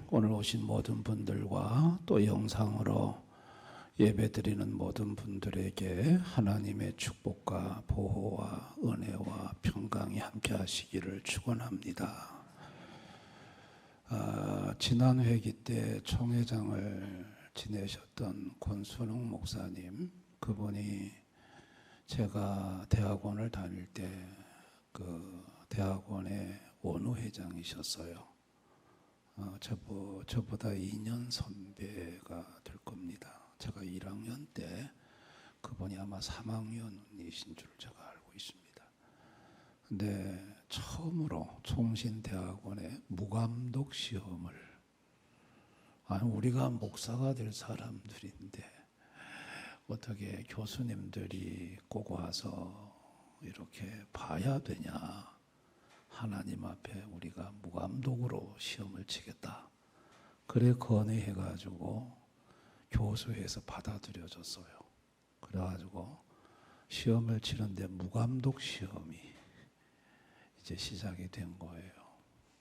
오늘 오신 모든 분들과 또 영상으로 예배드리는 모든 분들에게 하나님의 축복과 보호와 은혜와 평강이 함께 하시기를 축원합니다. 지난 회기 때 총회장을 지내셨던 권순웅 목사님, 그분이 제가 대학원을 다닐 때 그 대학원의 원우회장이셨어요. 저보다 2년 선배가 될 겁니다. 제가 1학년 때 그분이 아마 3학년이신 줄 제가 알고 있습니다. 근데 처음으로 총신대학원의 무감독 시험을, 우리가 목사가 될 사람들인데 어떻게 교수님들이 꼭 와서 이렇게 봐야 되냐, 하나님 앞에 우리가 무감독으로 시험을 치겠다, 그래 건의해가지고 교수회에서 받아들여졌어요. 그래가지고 시험을 치는데 무감독 시험이 이제 시작이 된 거예요.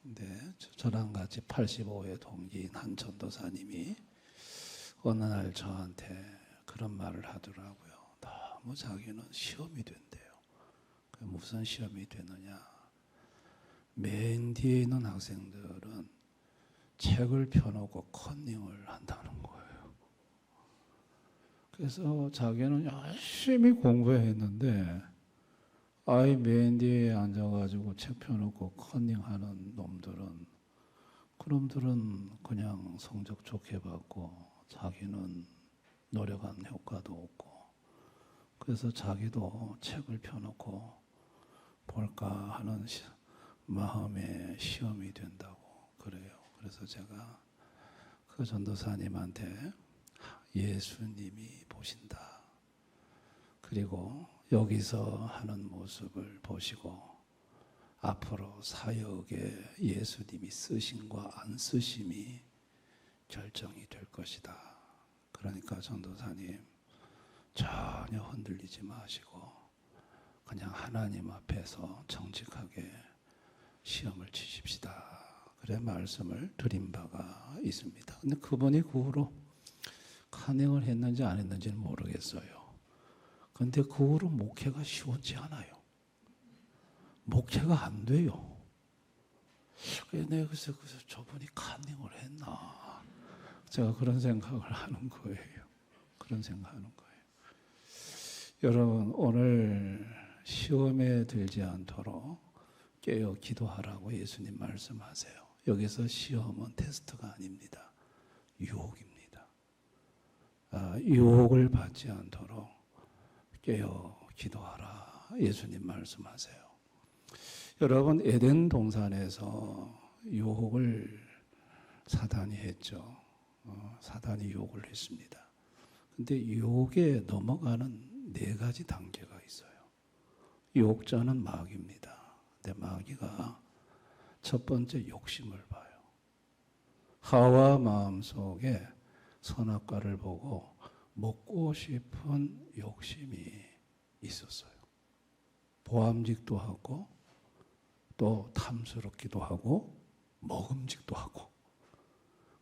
근데 저랑 같이 85회 동기인 한 전도사님이 어느 날 저한테 그런 말을 하더라고요. 너무 자기는 시험이 된대요. 무슨 시험이 되느냐, 맨 뒤에 있는 학생들은 책을 펴놓고 컨닝을 한다는 거예요. 그래서 자기는 열심히 공부했는데 아이 맨 뒤에 앉아가지고 책 펴놓고 컨닝하는 그놈들은 그냥 성적 좋게 받고 자기는 노력한 효과도 없고, 그래서 자기도 책을 펴놓고 볼까 하는 마음에 시험이 된다고 그래요. 그래서 제가 그 전도사님한테 예수님이 보신다, 그리고 여기서 하는 모습을 보시고 앞으로 사역에 예수님이 쓰심과 안 쓰심이 결정이 될 것이다. 그러니까 전도사님 전혀 흔들리지 마시고 그냥 하나님 앞에서 정직하게 시험을 치십시다, 그래 말씀을 드린 바가 있습니다. 근데 그분이 그 후로 간행을 했는지 안 했는지는 모르겠어요. 근데 그 후로 목회가 쉬웠지 않아요. 목회가 안 돼요. 그래서 저분이 간행을 했나, 제가 그런 생각을 하는 거예요. 여러분, 오늘 시험에 들지 않도록 깨어 기도하라고 예수님 말씀하세요. 여기서 시험은 테스트가 아닙니다. 유혹입니다. 유혹을 받지 않도록 깨어 기도하라 예수님 말씀하세요. 여러분, 에덴 동산에서 유혹을 사단이 했죠. 사단이 유혹을 했습니다. 근데 유혹에 넘어가는 4가지 단계가 있어요. 유혹자는 마귀입니다. 근데 마귀가 첫 번째 욕심을 봐요. 하와 마음속에 선악과를 보고 먹고 싶은 욕심이 있었어요. 보암직도 하고 또 탐스럽기도 하고 먹음직도 하고,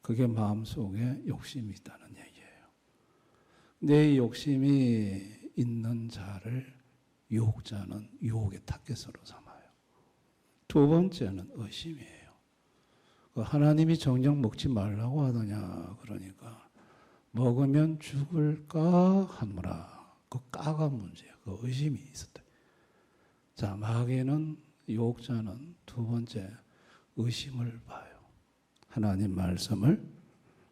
그게 마음속에 욕심이 있다는 얘기예요. 내 욕심이 있는 자를 유혹자는 유혹의 타겟으로 삼아요. 두 번째는 의심이에요. 하나님이 정녕 먹지 말라고 하더냐, 그러니까 먹으면 죽을까 하노라. 그 까가 문제예요. 그 의심이 있었다. 자, 마귀는, 유혹자는 두 번째 의심을 봐요. 하나님 말씀을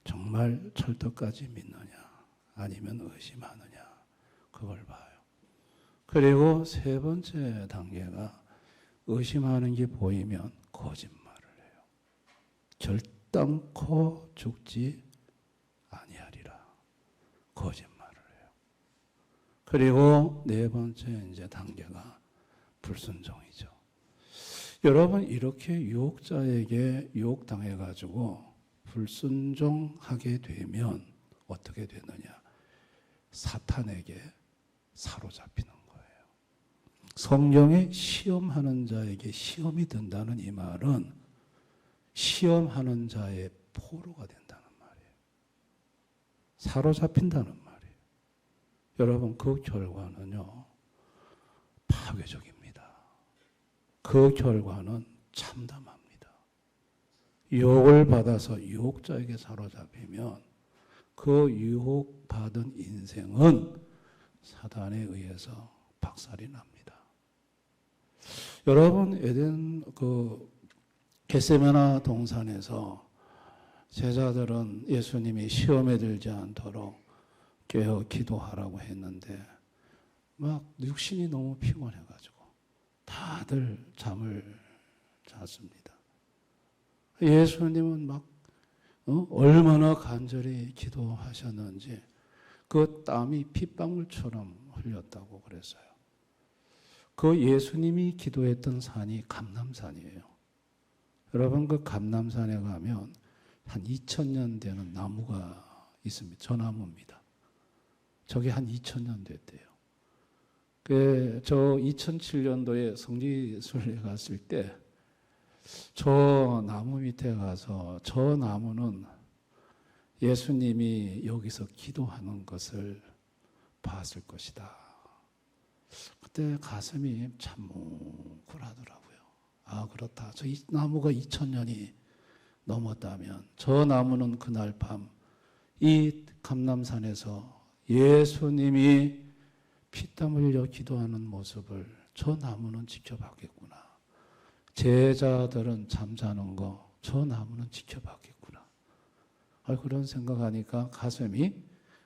정말 철떡까지 믿느냐, 아니면 의심하느냐, 그걸 봐요. 그리고 세 번째 단계가 의심하는 게 보이면 거짓말을 해요. 결단코 죽지 아니하리라. 거짓말을 해요. 그리고 네 번째 이제 단계가 불순종이죠. 여러분, 이렇게 유혹자에게 유혹당해가지고 불순종하게 되면 어떻게 되느냐? 사탄에게 사로잡히는 거예요. 성경에 시험하는 자에게 시험이 든다는 이 말은 시험하는 자의 포로가 된다는 말이에요. 사로잡힌다는 말이에요. 여러분, 그 결과는요, 파괴적입니다. 그 결과는 참담합니다. 유혹을 받아서 유혹자에게 사로잡히면 그 유혹받은 인생은 사단에 의해서 박살이 납니다. 여러분, 겟세마네 동산에서 제자들은 예수님이 시험에 들지 않도록 깨어 기도하라고 했는데 막 육신이 너무 피곤해가지고 다들 잠을 잤습니다. 예수님은 막 얼마나 간절히 기도하셨는지 그 땀이 핏방울처럼 흘렸다고 그랬어요. 그 예수님이 기도했던 산이 감람산이에요. 여러분, 그 감람산에 가면 한 2000년 되는 나무가 있습니다. 저 나무입니다. 저게 한 2000년 됐대요. 저 2007년도에 성지순례 갔을 때 저 나무 밑에 가서 저 나무는 예수님이 여기서 기도하는 것을 봤을 것이다. 그때 가슴이 참 뭉클하더라고요. 아, 그렇다. 저 나무가 2000년이 넘었다면 저 나무는 그날 밤 이 감람산에서 예수님이 피땀 흘려 기도하는 모습을 저 나무는 지켜봤겠구나. 제자들은 잠자는 거 저 나무는 지켜봤겠구나. 그런 생각하니까 가슴이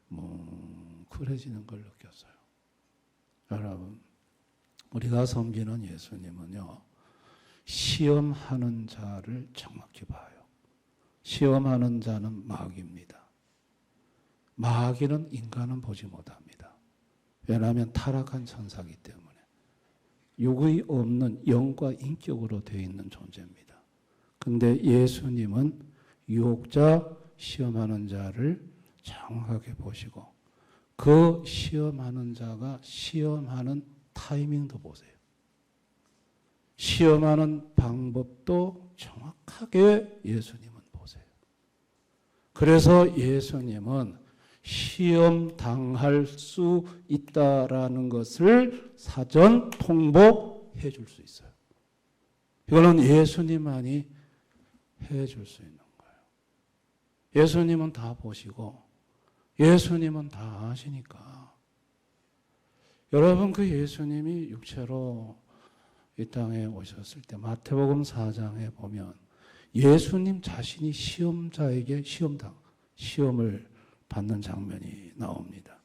뭉클해지는 걸 느꼈어요. 여러분, 우리가 섬기는 예수님은요, 시험하는 자를 정확히 봐요. 시험하는 자는 마귀입니다. 마귀는 인간은 보지 못합니다. 왜냐하면 타락한 천사이기 때문에 육의 없는 영과 인격으로 되어 있는 존재입니다. 근데 예수님은 유혹자, 시험하는 자를 정확하게 보시고 그 시험하는 자가 시험하는 타이밍도 보세요. 시험하는 방법도 정확하게 예수님은 보세요. 그래서 예수님은 시험 당할 수 있다라는 것을 사전 통보해 줄 수 있어요. 이거는 예수님만이 해 줄 수 있는 거예요. 예수님은 다 보시고 예수님은 다 아시니까. 여러분, 그 예수님이 육체로 이 땅에 오셨을 때 마태복음 4장에 보면 예수님 자신이 시험자에게 시험을 받는 장면이 나옵니다.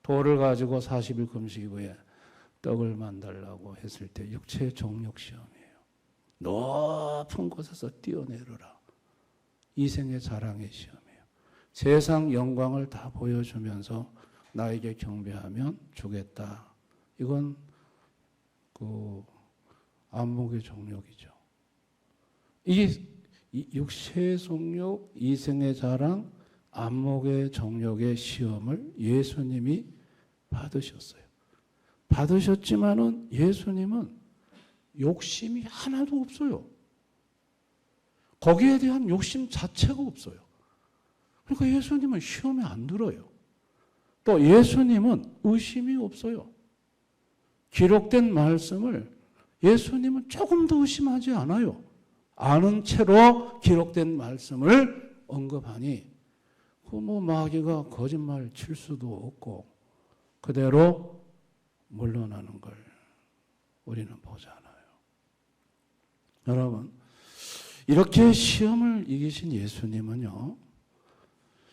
돌을 가지고 40일 금식 후에 떡을 만들라고 했을 때 육체의 정욕 시험이에요. 높은 곳에서 뛰어내려라. 이생의 자랑의 시험이에요. 세상 영광을 다 보여주면서 나에게 경배하면 주겠다. 이건 안목의 정욕이죠. 이게 육체의 정욕, 이생의 자랑, 안목의 정욕의 시험을 예수님이 받으셨어요. 받으셨지만은 예수님은 욕심이 하나도 없어요. 거기에 대한 욕심 자체가 없어요. 그러니까 예수님은 시험에 안 들어요. 또 예수님은 의심이 없어요. 기록된 말씀을 예수님은 조금도 의심하지 않아요. 아는 채로 기록된 말씀을 언급하니 마귀가 거짓말 칠 수도 없고 그대로 물러나는 걸 우리는 보잖아요. 여러분, 이렇게 시험을 이기신 예수님은요,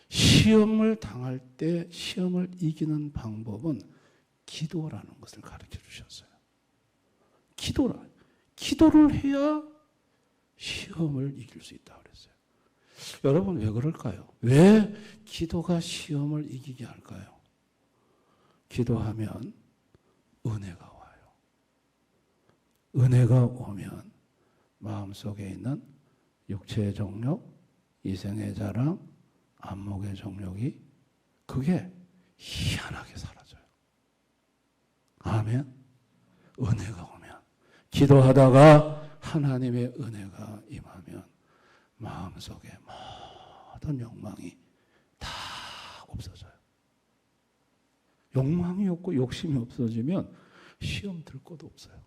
시험을 당할 때 시험을 이기는 방법은 기도라는 것을 가르쳐 주셨어요. 기도를 해야 시험을 이길 수 있다고 그랬어요. 여러분, 왜 그럴까요? 왜 기도가 시험을 이기게 할까요? 기도하면 은혜가 와요. 은혜가 오면 마음속에 있는 육체의 정욕, 이생의 자랑, 안목의 정욕이 그게 희한하게 사라져요. 아멘. 은혜가 오면, 기도하다가 하나님의 은혜가 임하면 마음속에 모든 욕망이 다 없어져요. 욕망이 없고 욕심이 없어지면 시험 들 것도 없어요.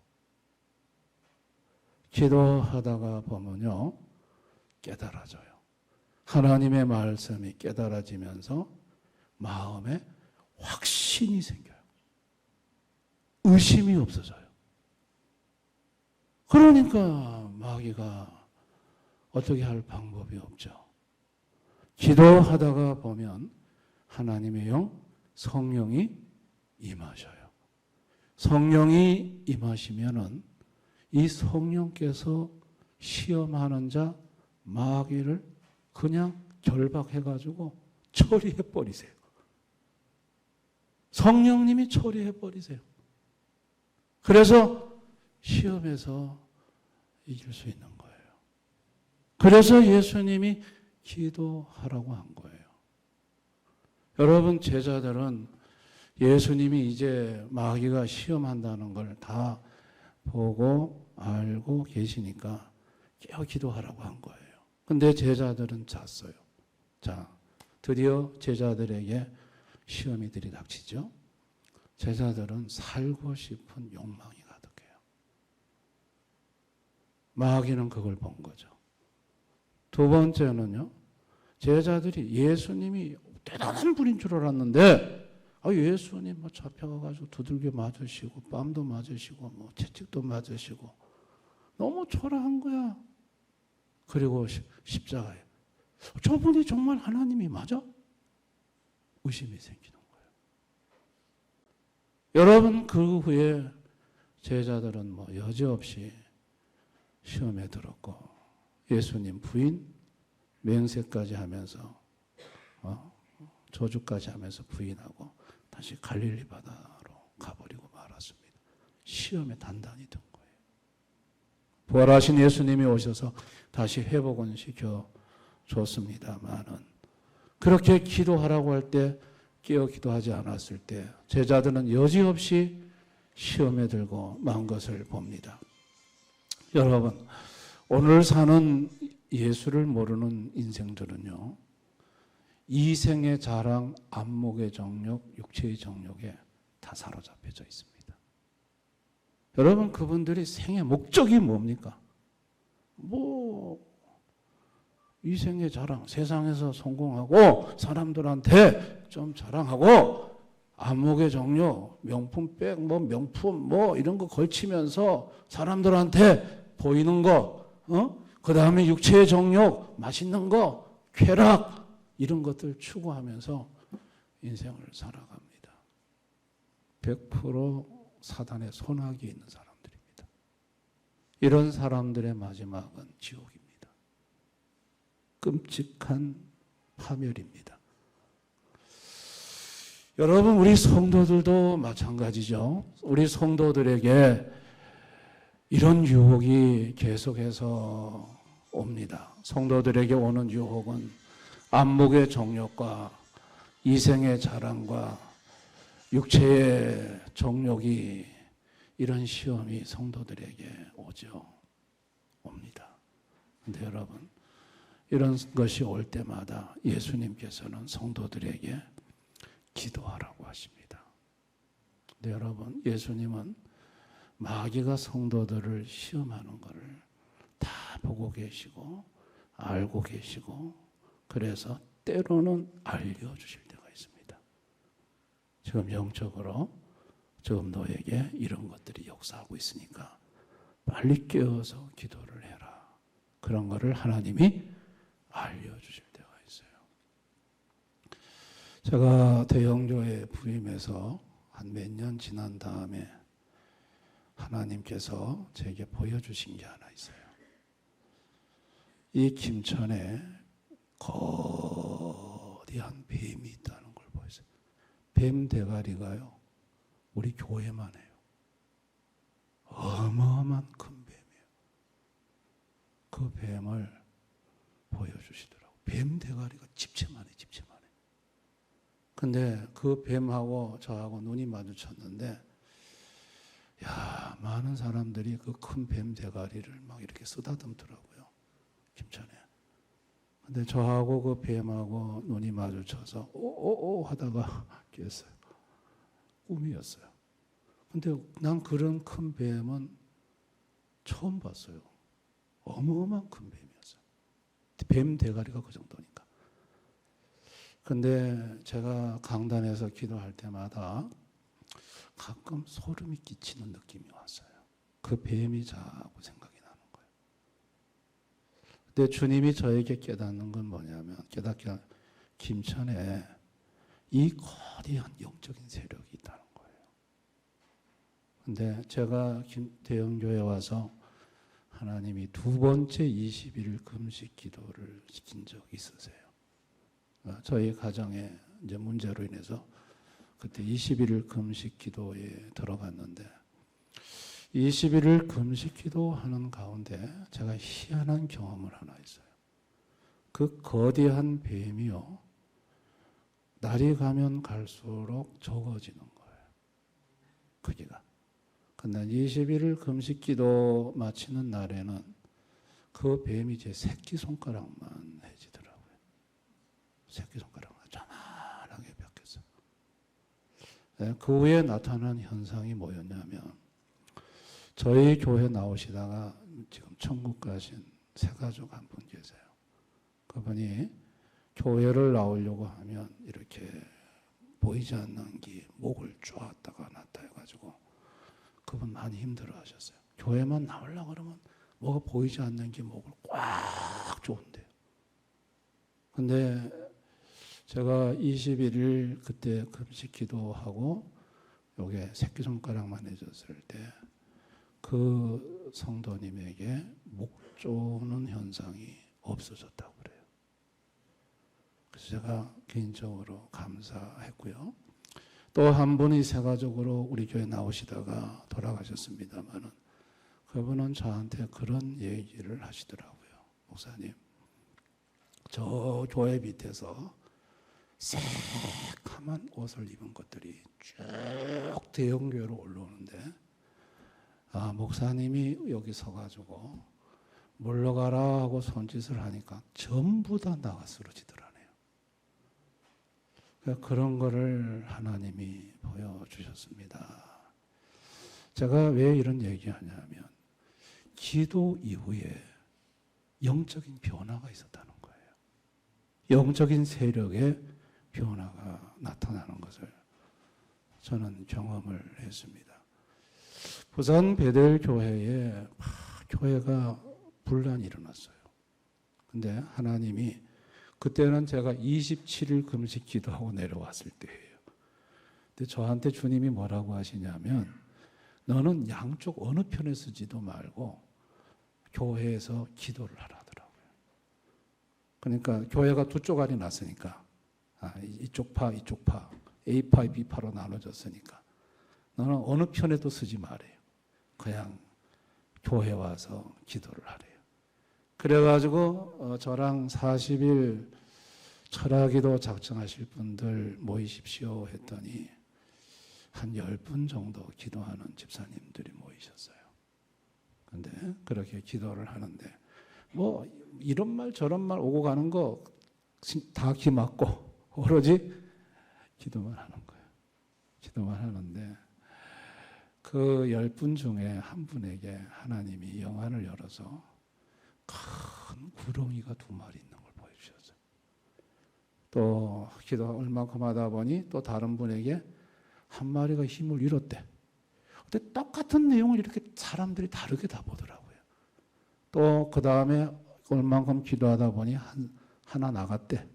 기도하다가 보면요, 깨달아져요. 하나님의 말씀이 깨달아지면서 마음에 확신이 생겨요. 의심이 없어져요. 그러니까 마귀가 어떻게 할 방법이 없죠. 기도하다가 보면 하나님의 영, 성령이 임하셔요. 성령이 임하시면은 이 성령께서 시험하는 자 마귀를 그냥 결박해가지고 처리해버리세요. 성령님이 처리해버리세요. 그래서 시험에서 이길 수 있는 거예요. 그래서 예수님이 기도하라고 한 거예요. 여러분, 제자들은 예수님이 이제 마귀가 시험한다는 걸 다 보고 알고 계시니까 깨어 기도하라고 한 거예요. 근데 제자들은 잤어요. 자, 드디어 제자들에게 시험이 들이닥치죠. 제자들은 살고 싶은 욕망이 가득해요. 마귀는 그걸 본 거죠. 두 번째는요, 제자들이 예수님이 대단한 분인 줄 알았는데, 예수님 뭐 잡혀가지고 두들겨 맞으시고 뺨도 맞으시고 뭐 채찍도 맞으시고 너무 초라한 거야. 그리고 십자가에 저분이 정말 하나님이 맞아? 의심이 생기는 거예요. 여러분, 그 후에 제자들은 뭐 여지없이 시험에 들었고 예수님 부인 맹세까지 하면서 저주까지 하면서 부인하고 다시 갈릴리 바다로 가버리고 말았습니다. 시험에 단단히 든 거예요. 부활하신 예수님이 오셔서 다시 회복은 시켜줬습니다만은 그렇게 기도하라고 할 때 깨어 기도하지 않았을 때 제자들은 여지없이 시험에 들고 만 것을 봅니다. 여러분, 오늘 사는 예수를 모르는 인생들은요, 이생의 자랑, 안목의 정욕, 육체의 정욕에 다 사로잡혀져 있습니다. 여러분, 그분들이 생의 목적이 뭡니까? 이생의 자랑, 세상에서 성공하고 사람들한테 좀 자랑하고 안목의 정욕, 명품백, 명품 이런 거 걸치면서 사람들한테 보이는 거, 그 다음에 육체의 정욕, 맛있는 거, 쾌락 이런 것들 추구하면서 인생을 살아갑니다. 100% 사단의 손아귀에 있는 사람들입니다. 이런 사람들의 마지막은 지옥입니다. 끔찍한 파멸입니다. 여러분, 우리 성도들도 마찬가지죠. 우리 성도들에게 이런 유혹이 계속해서 옵니다. 성도들에게 오는 유혹은 안목의 정욕과 이생의 자랑과 육체의 정욕이 이런 시험이 성도들에게 옵니다. 그런데 여러분, 이런 것이 올 때마다 예수님께서는 성도들에게 기도하라고 하십니다. 근데 여러분, 예수님은 마귀가 성도들을 시험하는 것을 다 보고 계시고 알고 계시고 그래서 때로는 알려주실 때가 있습니다. 지금 영적으로 지금 너에게 이런 것들이 역사하고 있으니까 빨리 깨어서 기도를 해라. 그런 거를 하나님이 알려주실 때가 있어요. 제가 대형교회 부임해서 한 몇 년 지난 다음에 하나님께서 제게 보여주신 게 하나 있어요. 이 김천에 거대한 뱀이 있다는 걸 보였어요. 뱀 대가리가요, 우리 교회만 해요. 어마어마한 큰 뱀이에요. 그 뱀을 보여주시더라고요. 뱀 대가리가 집채만해. 근데 그 뱀하고 저하고 눈이 마주쳤는데 많은 사람들이 그 큰 뱀 대가리를 막 이렇게 쓰다듬더라고요. 김천에. 근데 저하고 그 뱀하고 눈이 마주쳐서 오오오 하다가 깼어요. 꿈이었어요. 근데 난 그런 큰 뱀은 처음 봤어요. 어마어마한 큰 뱀이었어요. 뱀 대가리가 그 정도니까. 근데 제가 강단에서 기도할 때마다 가끔 소름이 끼치는 느낌이 왔어요. 그 뱀이 자꾸 생각이 나는 거예요. 근데 주님이 저에게 깨닫는 건 뭐냐면, 깨닫게 김천에 이 거대한 영적인 세력이 있다는 거예요. 근데 제가 대형교회 와서 하나님이 두 번째 20일 금식 기도를 시킨 적이 있으세요. 저희 가정에 이제 문제로 인해서 그때 21일 금식 기도에 들어갔는데 21일 금식 기도하는 가운데 제가 희한한 경험을 하나 했어요. 그 거대한 뱀이요, 날이 가면 갈수록 적어지는 거예요. 크기가. 근데 21일 금식 기도 마치는 날에는 그 뱀이 제 새끼손가락만 해지더라고요. 새끼손가락만 조그만하게 바뀌었어요. 네, 그 후에 나타난 현상이 뭐였냐면, 저희 교회 나오시다가 지금 천국 가신 새가족 한 분 계세요. 그분이 교회를 나오려고 하면 이렇게 보이지 않는 게 목을 쪼았다가 놨다 해가지고 그분 많이 힘들어 하셨어요. 교회만 나오려고 그러면 뭐가 보이지 않는 게 목을 꽉 쪼은대요. 근데 제가 21일 그때 금식 기도하고 요게 새끼손가락만 해줬을 때 그 성도님에게 목 쪼는 현상이 없어졌다고 그래요. 그래서 제가 개인적으로 감사했고요. 또 한 분이 새가족으로 우리 교회 나오시다가 돌아가셨습니다만은 그분은 저한테 그런 얘기를 하시더라고요. 목사님, 저 교회 밑에서 새카만 옷을 입은 것들이 쭉 대형교회로 올라오는데, 목사님이 여기 서가지고 물러가라 하고 손짓을 하니까 전부 다 나가 쓰러지더라네요. 그런 거를 하나님이 보여주셨습니다. 제가 왜 이런 얘기하냐면, 기도 이후에 영적인 변화가 있었다는 거예요. 영적인 세력의 변화가 나타나는 것을 저는 경험을 했습니다. 부산 베델 교회에 교회가 분란이 일어났어요. 근데 하나님이, 그때는 제가 27일 금식 기도하고 내려왔을 때예요. 근데 저한테 주님이 뭐라고 하시냐면, 너는 양쪽 어느 편에 서지도 말고 교회에서 기도를 하라더라고요. 그러니까 교회가 두 쪼가리 났으니까, 이쪽 파, 이쪽 파, A파, B파로 나눠졌으니까 너는 어느 편에도 서지 말아요. 그냥 교회 와서 기도를 하래요. 그래가지고 저랑 40일 철학기도 작정하실 분들 모이십시오 했더니 한 10분 정도 기도하는 집사님들이 모이셨어요. 근데 그렇게 기도를 하는데 뭐 이런 말 저런 말 오고 가는 거 다 기맞고 오로지 기도만 하는 거예요. 기도만 하는데 그 10분 중에 한 분에게 하나님이 영안을 열어서 큰 구렁이가 2마리 있는 걸 보여주셨어요. 또 기도 얼마큼 하다 보니 또 다른 분에게 한 마리가 힘을 잃었대. 근데 똑같은 내용을 이렇게 사람들이 다르게 다 보더라고요. 또 그 다음에 얼마큼 기도하다 보니 하나 나갔대.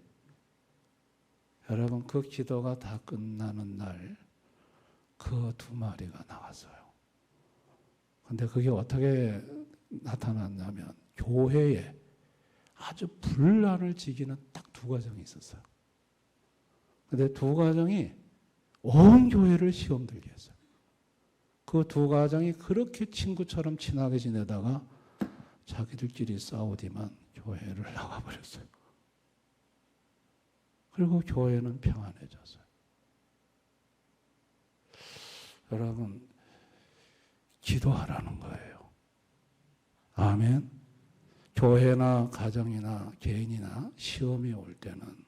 여러분, 그 기도가 다 끝나는 날 그 2마리가 나왔어요. 근데 그게 어떻게 나타났냐면, 교회에 아주 분란을 지기는 딱 2가정이 있었어요. 근데 2가정이 온 교회를 시험 들게 했어요. 그 2가정이 그렇게 친구처럼 친하게 지내다가 자기들끼리 싸우더만 교회를 나가버렸어요. 그리고 교회는 평안해졌어요. 여러분, 기도하라는 거예요. 아멘. 교회나 가정이나 개인이나 시험이 올 때는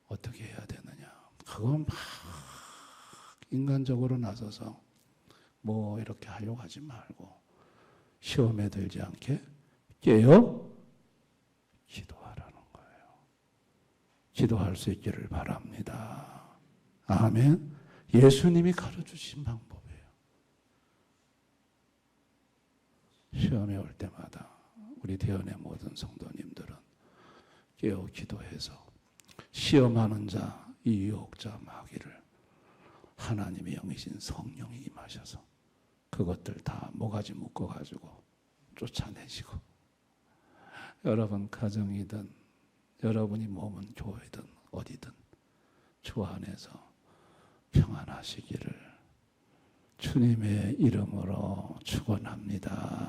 어떻게 해야 되느냐. 그건 막 인간적으로 나서서 뭐 이렇게 하려고 하지 말고 시험에 들지 않게 깨어 기도하라는 거예요. 기도할 수 있기를 바랍니다. 아멘. 예수님이 가르쳐주신 방법이에요. 시험에 올 때마다 우리 대원의 모든 성도님들은 깨어 기도해서 시험하는 자, 이 유혹자 마귀를 하나님의 영이신 성령이 임하셔서 그것들 다 모가지 묶어가지고 쫓아내시고 여러분 가정이든 여러분이 머문 교회든 어디든 주 안에서 평안하시기를 주님의 이름으로 축원합니다.